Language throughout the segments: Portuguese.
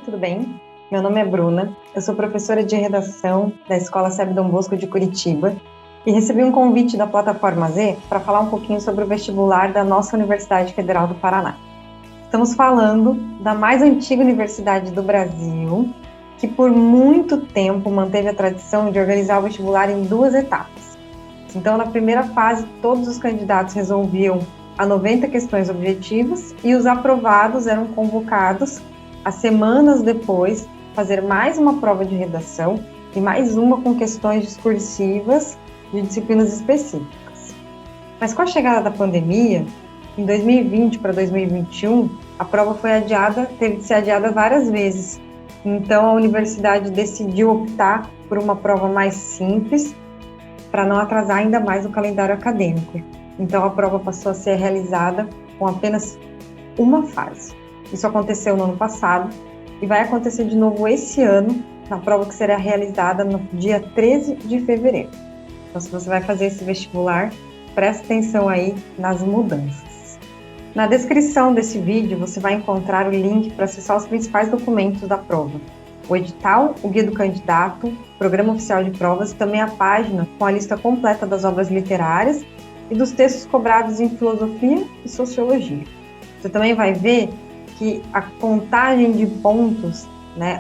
tudo bem? Meu nome é Bruna, eu sou professora de redação da Escola SEB Dom Bosco de Curitiba e recebi um convite da Plataforma Z para falar um pouquinho sobre o vestibular da nossa Universidade Federal do Paraná. Estamos falando da mais antiga universidade do Brasil, que por muito tempo manteve a tradição de organizar o vestibular em 2 etapas. Então, na primeira fase, todos os candidatos resolviam a 90 questões objetivas e os aprovados eram convocados a semanas depois fazer mais uma prova de redação e mais uma com questões discursivas de disciplinas específicas. Mas com a chegada da pandemia, em 2020 para 2021, a prova foi adiada, teve de ser adiada várias vezes. Então a universidade decidiu optar por uma prova mais simples para não atrasar ainda mais o calendário acadêmico. Então a prova passou a ser realizada com apenas uma fase. Isso aconteceu no ano passado e vai acontecer de novo esse ano, na prova que será realizada no dia 13 de fevereiro. Então, se você vai fazer esse vestibular, preste atenção aí nas mudanças. Na descrição desse vídeo, você vai encontrar o link para acessar os principais documentos da prova. O edital, o guia do candidato, o programa oficial de provas e também a página com a lista completa das obras literárias e dos textos cobrados em filosofia e sociologia. Você também vai ver que a contagem de pontos,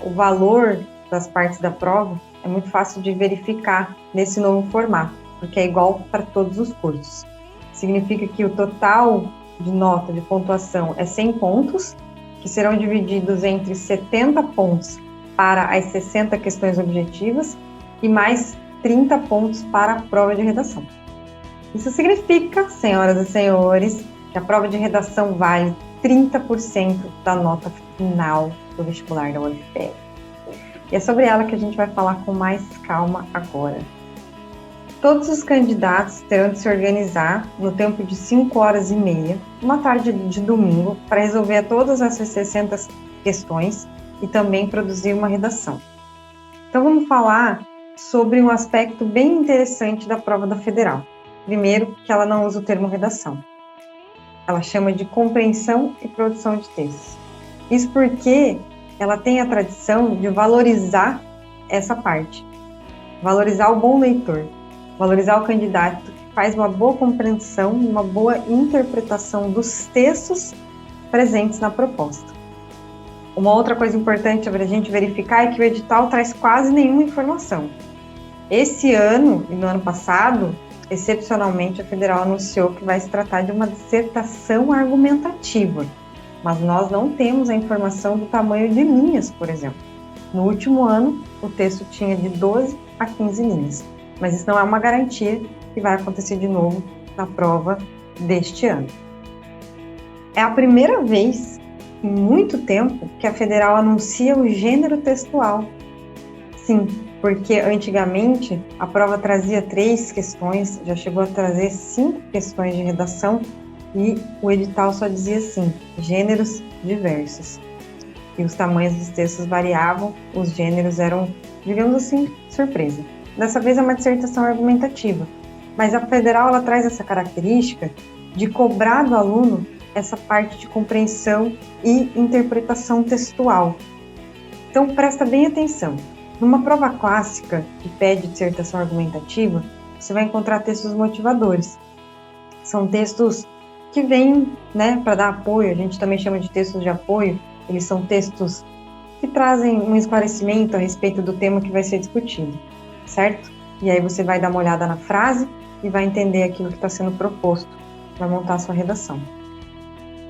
o valor das partes da prova, é muito fácil de verificar nesse novo formato, porque é igual para todos os cursos. Significa que o total de nota de pontuação é 100 pontos, que serão divididos entre 70 pontos para as 60 questões objetivas e mais 30 pontos para a prova de redação. Isso significa, senhoras e senhores, que a prova de redação vale 30% da nota final do vestibular da UFPR. E é sobre ela que a gente vai falar com mais calma agora. Todos os candidatos terão de se organizar no tempo de 5 horas e meia, uma tarde de domingo, para resolver todas essas 60 questões e também produzir uma redação. Então vamos falar sobre um aspecto bem interessante da prova da Federal. Primeiro, que ela não usa o termo redação. Ela chama de compreensão e produção de textos. Isso porque ela tem a tradição de valorizar essa parte. Valorizar o bom leitor. Valorizar o candidato que faz uma boa compreensão, uma boa interpretação dos textos presentes na proposta. Uma outra coisa importante para a gente verificar é que o edital traz quase nenhuma informação. Esse ano e no ano passado, excepcionalmente, a Federal anunciou que vai se tratar de uma dissertação argumentativa, mas nós não temos a informação do tamanho de linhas, por exemplo. No último ano, o texto tinha de 12 a 15 linhas, mas isso não é uma garantia que vai acontecer de novo na prova deste ano. É a primeira vez em muito tempo que a Federal anuncia o gênero textual. Sim, porque antigamente a prova trazia 3 questões, já chegou a trazer 5 questões de redação e o edital só dizia assim, gêneros diversos. E os tamanhos dos textos variavam, os gêneros eram, digamos assim, surpresa. Dessa vez é uma dissertação argumentativa, mas a Federal ela traz essa característica de cobrar do aluno essa parte de compreensão e interpretação textual. Então presta bem atenção. Numa prova clássica, que pede dissertação argumentativa, você vai encontrar textos motivadores. São textos que vêm para dar apoio, a gente também chama de textos de apoio, eles são textos que trazem um esclarecimento a respeito do tema que vai ser discutido, certo? E aí você vai dar uma olhada na frase e vai entender aquilo que está sendo proposto, vai montar a sua redação.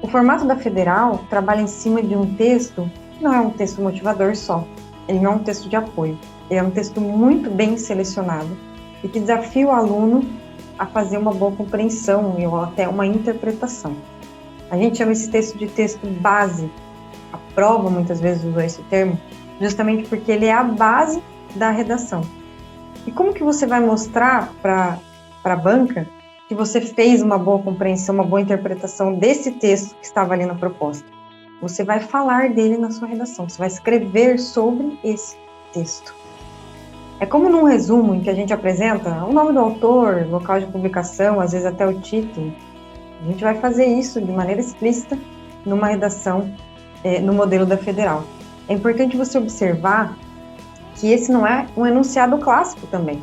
O formato da Federal trabalha em cima de um texto que não é um texto motivador só, ele não é um texto de apoio, ele é um texto muito bem selecionado e que desafia o aluno a fazer uma boa compreensão ou até uma interpretação. A gente chama esse texto de texto base. A prova muitas vezes usou esse termo justamente porque ele é a base da redação. E como que você vai mostrar para a banca que você fez uma boa compreensão, uma boa interpretação desse texto que estava ali na proposta? Você vai falar dele na sua redação, você vai escrever sobre esse texto. É como num resumo em que a gente apresenta o nome do autor, local de publicação, às vezes até o título. A gente vai fazer isso de maneira explícita numa redação no modelo da Federal. é importante você observar que esse não é um enunciado clássico também.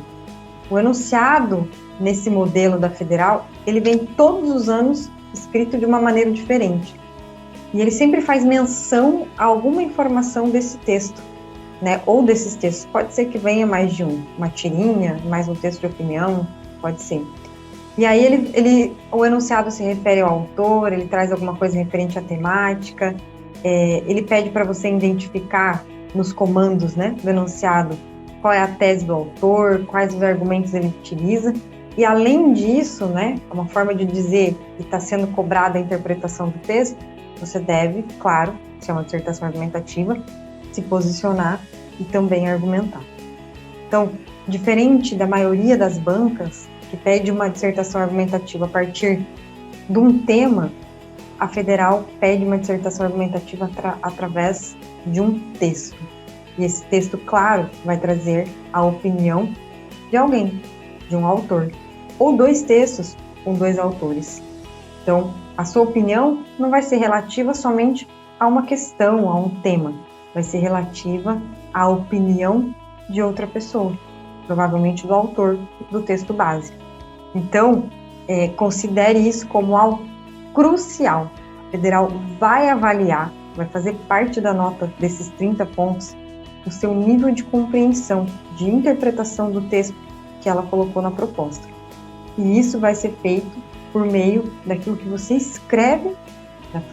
O enunciado, nesse modelo da Federal, ele vem todos os anos escrito de uma maneira diferente. E ele sempre faz menção a alguma informação desse texto, né? Ou desses textos. Pode ser que venha mais de uma tirinha, mais um texto de opinião, pode ser. E aí o enunciado se refere ao autor, ele traz alguma coisa referente à temática, ele pede para você identificar nos comandos, né, do enunciado qual é a tese do autor, quais os argumentos ele utiliza. E além disso, né, uma forma de dizer que está sendo cobrada a interpretação do texto, você deve, claro, se é uma dissertação argumentativa, se posicionar e também argumentar. Então, diferente da maioria das bancas, que pede uma dissertação argumentativa a partir de um tema, a Federal pede uma dissertação argumentativa através de um texto. E esse texto, claro, vai trazer a opinião de alguém, de um autor. Ou dois textos com dois autores. Então, a sua opinião não vai ser relativa somente a uma questão, a um tema. Vai ser relativa à opinião de outra pessoa, provavelmente do autor do texto base. Então, considere isso como algo crucial. A Federal vai avaliar, vai fazer parte da nota desses 30 pontos, o seu nível de compreensão, de interpretação do texto que ela colocou na proposta. E isso vai ser feito por meio daquilo que você escreve,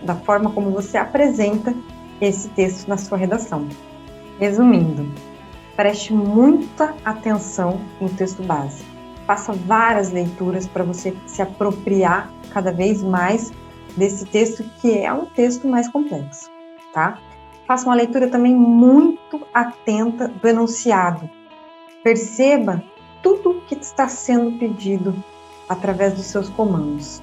da forma como você apresenta esse texto na sua redação. Resumindo, preste muita atenção no texto base. Faça várias leituras para você se apropriar cada vez mais desse texto, que é um texto mais complexo, tá? Faça uma leitura também muito atenta do enunciado. Perceba tudo que está sendo pedido através dos seus comandos.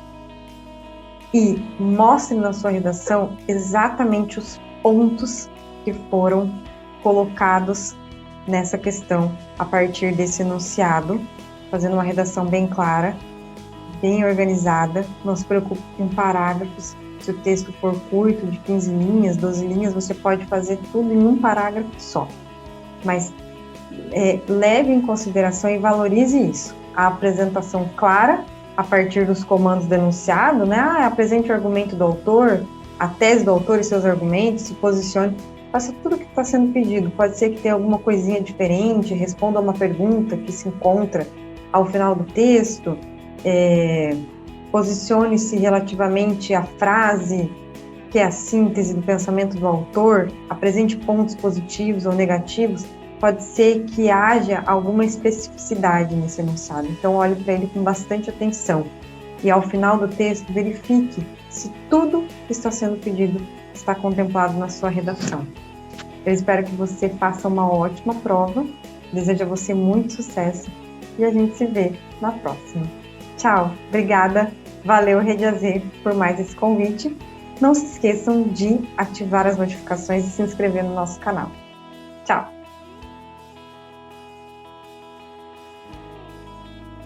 E mostre na sua redação exatamente os pontos que foram colocados nessa questão a partir desse enunciado, fazendo uma redação bem clara, bem organizada. Não se preocupe com parágrafos. Se o texto for curto, de 15 linhas, 12 linhas, você pode fazer tudo em um parágrafo só. Mas leve em consideração e valorize isso. A apresentação clara, a partir dos comandos do enunciado, né? Apresente o argumento do autor, a tese do autor e seus argumentos, se posicione, faça tudo o que está sendo pedido. Pode ser que tenha alguma coisinha diferente, responda a uma pergunta que se encontra ao final do texto, posicione-se relativamente à frase, que é a síntese do pensamento do autor, apresente pontos positivos ou negativos. Pode ser que haja alguma especificidade nesse enunciado, então olhe para ele com bastante atenção. E ao final do texto, verifique se tudo que está sendo pedido está contemplado na sua redação. Eu espero que você faça uma ótima prova, desejo a você muito sucesso e a gente se vê na próxima. Tchau, obrigada, valeu Rede AZ por mais esse convite. Não se esqueçam de ativar as notificações e se inscrever no nosso canal. Tchau!